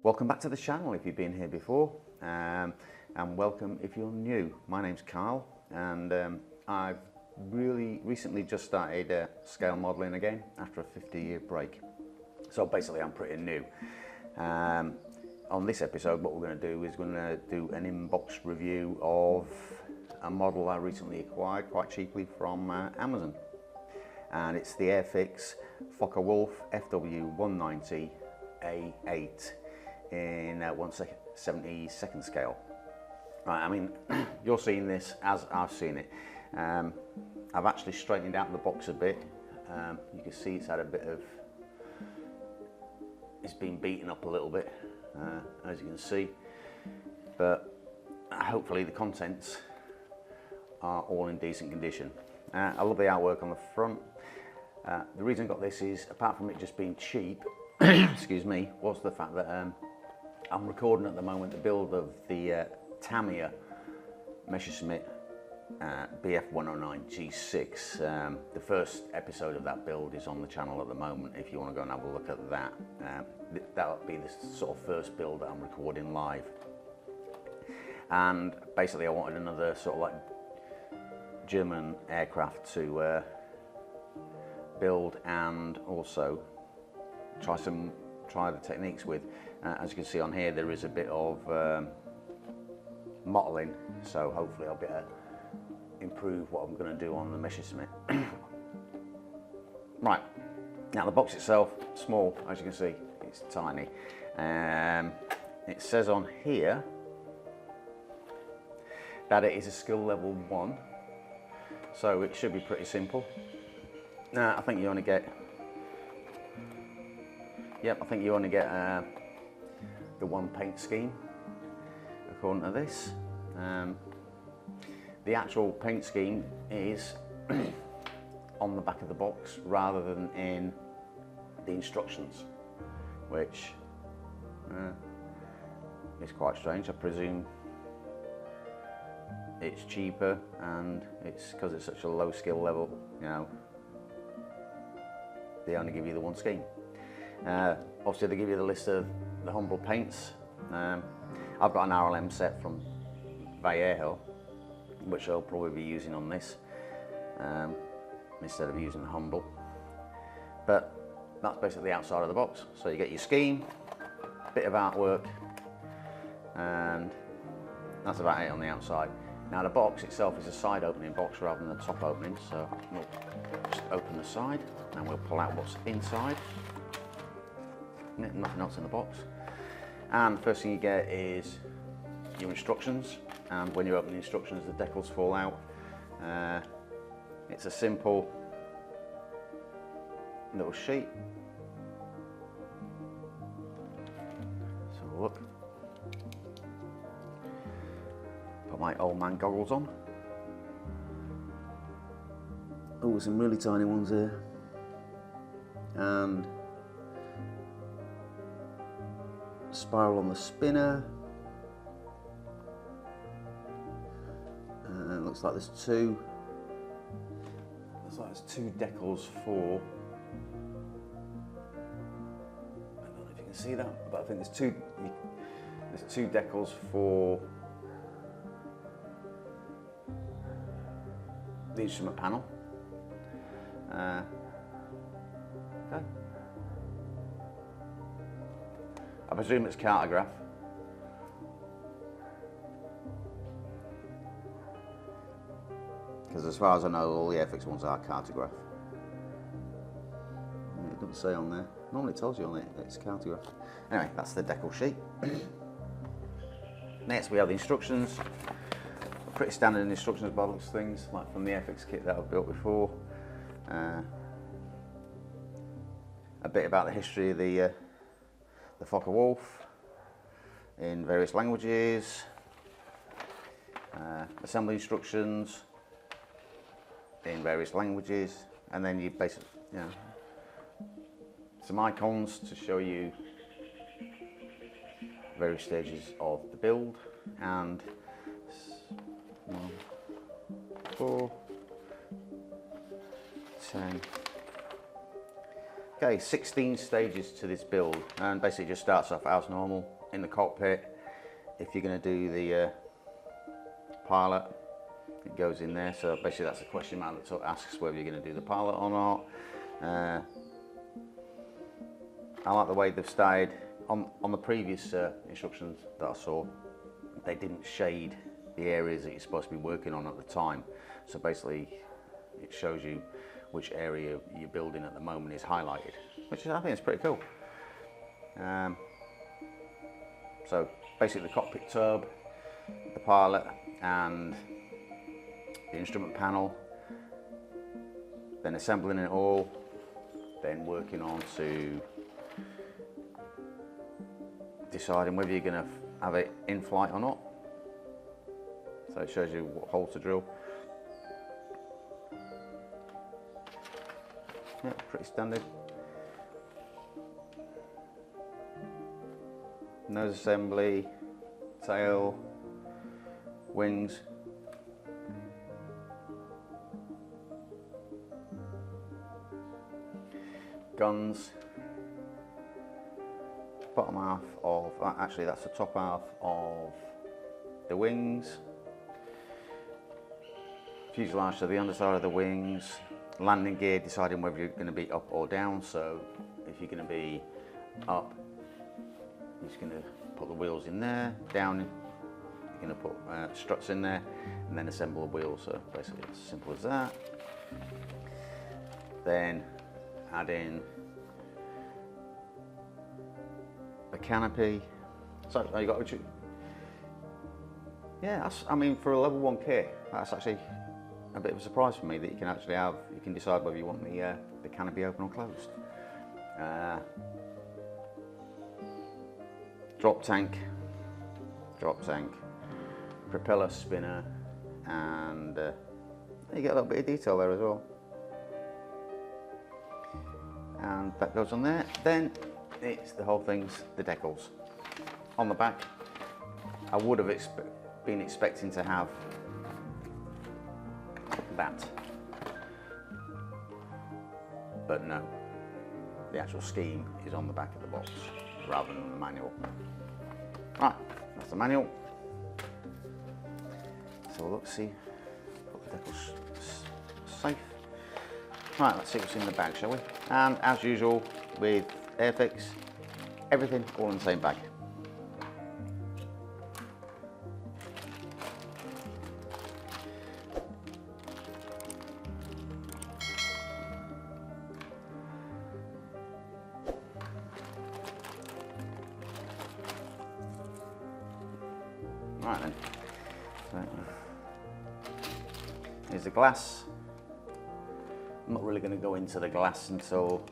Welcome back to the channel if you've been here before, and welcome if you're new. My name's Kyle, and I've really recently just started scale modelling again after a 50-year break. So basically I'm pretty new. On this episode what we're going to do is we're going to do an in-box review of a model I recently acquired quite cheaply from Amazon. And it's the Airfix Focke Wulf Fw190 A8 in 1/72 scale. Right, I mean, you're seeing this as I've seen it. I've actually straightened out the box a bit. You can see it's had a bit of, it's been beaten up a little bit, as you can see. But hopefully the contents are all in decent condition. I love the artwork on the front. The reason I got this is, apart from it just being cheap, excuse me, was the fact that I'm recording at the moment the build of the Tamiya Messerschmitt BF109 G6. The first episode of that build is on the channel at the moment if you want to go and have a look at that. That'll be the sort of first build that I'm recording live. And basically I wanted another sort of like German aircraft to build and also try the techniques with. As you can see on here, there is a bit of mottling, so hopefully I'll be able to improve what I'm going to do on the Messerschmitt. Right, now the box itself, small, as you can see, it's tiny. It says on here that it is a skill level 1, so it should be pretty simple. Now I think you only get, the one paint scheme according to this. The actual paint scheme is on the back of the box rather than in the instructions, which is quite strange. I presume it's cheaper and it's because it's such a low skill level, you know, they only give you the one scheme. Obviously they give you the list of the Humble paints. I've got an RLM set from Vallejo, which I'll probably be using on this instead of using the Humble. But that's basically the outside of the box. So you get your scheme, bit of artwork, and that's about it on the outside. Now the box itself is a side opening box rather than the top opening, so we'll just open the side and we'll pull out what's inside. Nothing else in the box. And the first thing you get is your instructions, and when you open the instructions the decals fall out. It's a simple little sheet. So look, put my old man goggles on. Oh, some really tiny ones here. And spiral on the spinner. Looks like there's two decals for, I don't know if you can see that, but I think there's two decals for the instrument panel. Okay. I presume it's cartograph. Because as far as I know, all the Airfix ones are cartograph. Yeah, it doesn't say on there. Normally it tells you on it that it's cartograph. Anyway, that's the decal sheet. Next we have the instructions. Pretty standard instructions by looks things, like from the Airfix kit that I've built before. A bit about the history of the Focke Wulf in various languages, assembly instructions in various languages, and then you basically, you know, some icons to show you various stages of the build, and 1, 4, 10, Okay, 16 stages to this build, and basically just starts off as normal in the cockpit. If you're going to do the pilot, it goes in there. So basically that's a question mark that asks whether you're going to do the pilot or not. I like the way they've started on the previous instructions that I saw. They didn't shade the areas that you're supposed to be working on at the time. So basically it shows you which area you're building at the moment is highlighted, which I think is pretty cool. So basically the cockpit tub, the pilot and the instrument panel, then assembling it all, then working on to deciding whether you're going to have it in flight or not. So it shows you what hole to drill. Yeah, pretty standard. Nose assembly, tail, wings. Guns. Bottom half of, actually that's the top half of the wings. Fuselage to the underside of the wings. Landing gear, deciding whether you're going to be up or down. So if you're going to be up, you're just going to put the wheels in there. Down, you're going to put struts in there and then assemble the wheels. So basically it's as simple as that. Then add in a canopy. So you got to, yeah, I mean for a level 1 kit, that's actually a bit of a surprise for me that you can actually have, you can decide whether you want the canopy open or closed. Drop tank, propeller spinner, and you get a little bit of detail there as well. And that goes on there. Then it's the whole thing's the decals. On the back, I would have been expecting to have that, but no, the actual scheme is on the back of the box rather than the manual. Right, that's the manual. So let's see, put the decals safe. Right, let's see what's in the bag, shall we? And as usual with Airfix, everything all in the same bag. Right then, so here's the glass. I'm not really going to go into the glass until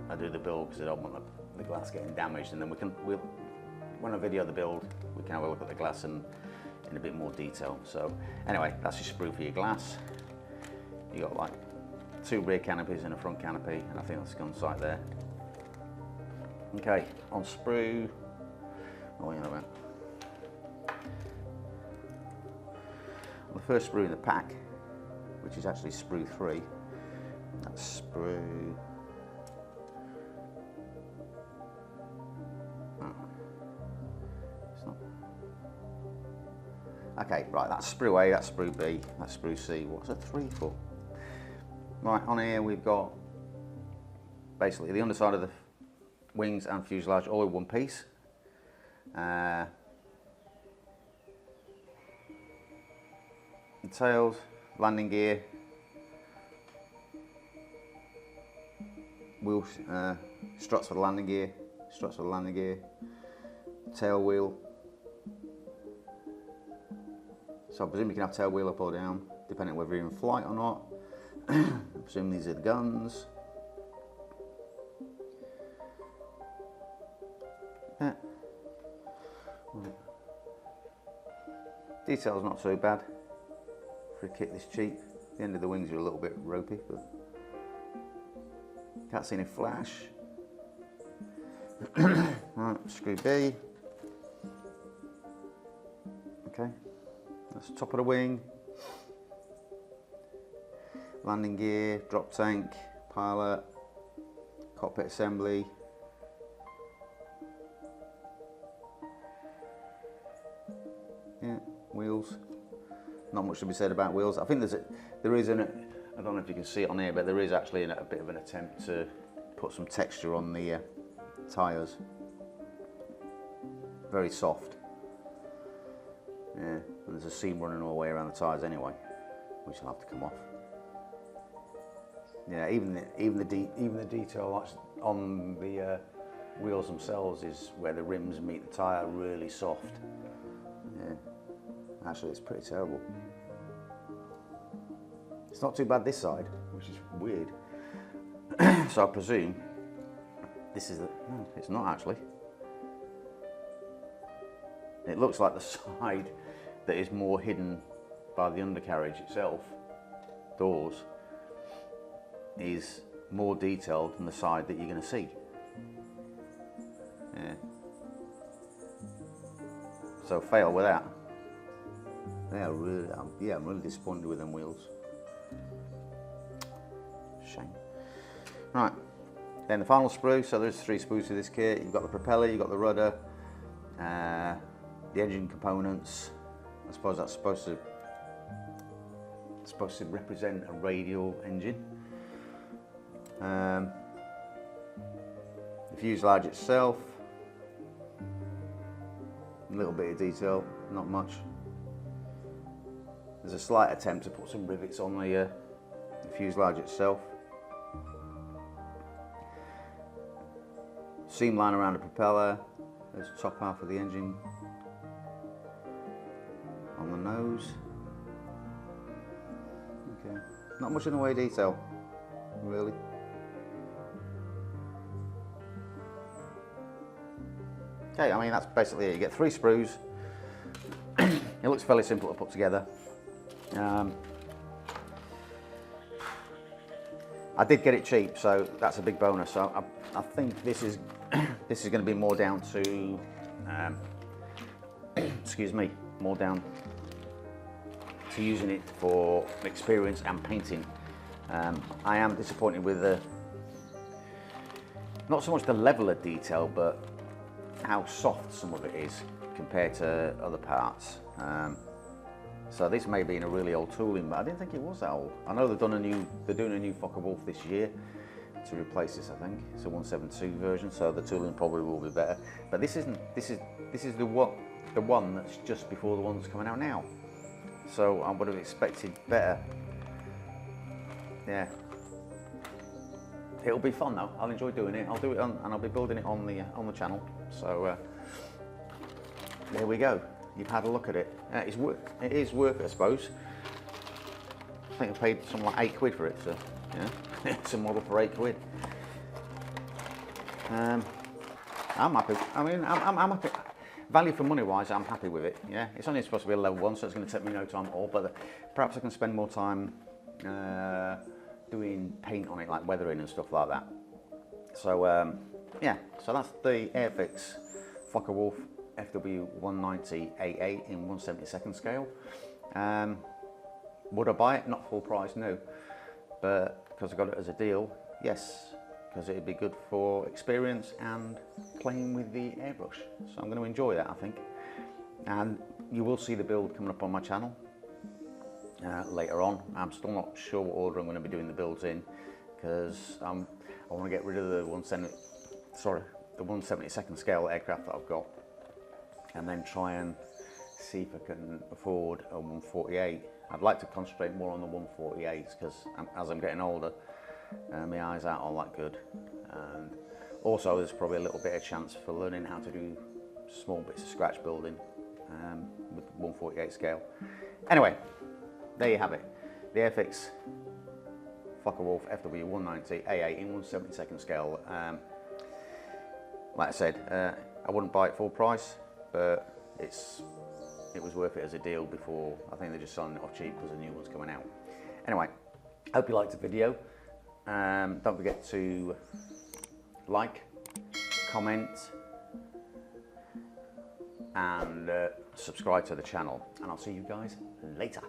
I do the build because I don't want the glass getting damaged, and then when I video the build we can have a look at the glass in a bit more detail. So anyway, that's your sprue for your glass. You got like 2 rear canopies and a front canopy, and I think that's on site there. Okay, on sprue. Oh, you know about. The first sprue in the pack, which is actually sprue 3. That's sprue. Oh. It's not. Okay, right. That's sprue A. That's sprue B. That's sprue C. What's a 3 for? Right, on here we've got basically the underside of the wings and fuselage all in one piece. The tails, landing gear, wheels, struts for the landing gear, tail wheel. So I presume you can have tail wheel up or down, depending on whether you're in flight or not. I presume these are the guns. Yeah. Right. Detail's not so bad for a kit this cheap. The end of the wings are a little bit ropey, but can't see any flash. Right, screw B. Okay, that's the top of the wing. landing gear, drop tank, pilot, cockpit assembly. Yeah, wheels. Not much to be said about wheels. I think there is I don't know if you can see it on here, but there is actually a bit of an attempt to put some texture on the tyres. Very soft. Yeah, and there's a seam running all the way around the tyres anyway, which will have to come off. Yeah, even the detail on the wheels themselves is where the rims meet the tyre, really soft. Yeah, actually it's pretty terrible. It's not too bad this side, which is weird. So I presume this is it's not actually. It looks like the side that is more hidden by the undercarriage itself, doors, is more detailed than the side that you're going to see. Yeah. So fail with that. I'm really disappointed with them wheels. Shame. Right, then the final sprue. So there's 3 sprues to this kit. You've got the propeller, you've got the rudder, the engine components. I suppose that's supposed to represent a radial engine. The fuselage itself, a little bit of detail, not much. There's a slight attempt to put some rivets on the fuselage itself. Seam line around the propeller. There's the top half of the engine on the nose. Okay, not much in the way of detail, really. Okay, I mean that's basically it. You get 3 sprues. It looks fairly simple to put together. I did get it cheap, so that's a big bonus. So I think this is this is going to be more down to excuse me, more down to using it for experience and painting. I am disappointed with not so much the level of detail, but how soft some of it is compared to other parts. So this may be in a really old tooling, but I didn't think it was that old. I know they're doing a new Focke Wulf this year to replace this. I think it's a 172 version, so the tooling probably will be better. But this isn't. This is the one that's just before the one that's coming out now. So I would have expected better. Yeah. It'll be fun though. I'll enjoy doing it. I'll do it and I'll be building it on the channel. So there we go. You've had a look at it. It is worth it, I suppose. I think I paid something like 8 quid for it. So yeah, it's a model for 8 quid. I'm happy. I mean, I'm happy. Value for money wise, I'm happy with it. Yeah, it's only supposed to be a level 1, so it's going to take me no time at all. But perhaps I can spend more time doing paint on it, like weathering and stuff like that. So yeah, so that's the Airfix Focke Wulf Fw190 AA in 1/72 scale. Would I buy it? Not full price, no. But because I got it as a deal, yes. Because it'd be good for experience and playing with the airbrush. So I'm going to enjoy that, I think. And you will see the build coming up on my channel later on. I'm still not sure what order I'm going to be doing the builds in, because I want to get rid of the 1/72 scale aircraft that I've got, and then try and see if I can afford a 148. I'd like to concentrate more on the 148s, because as I'm getting older, my eyes aren't all that good, and also there's probably a little bit of chance for learning how to do small bits of scratch building with 148 scale. Anyway, there you have it, the Airfix Focke Wulf Fw190 AA in 1/72 scale. Like I said, I wouldn't buy it full price, but it was worth it as a deal before. I think they're just selling it off cheap because the new one's coming out. Anyway, hope you liked the video. Don't forget to like, comment, and subscribe to the channel. And I'll see you guys later.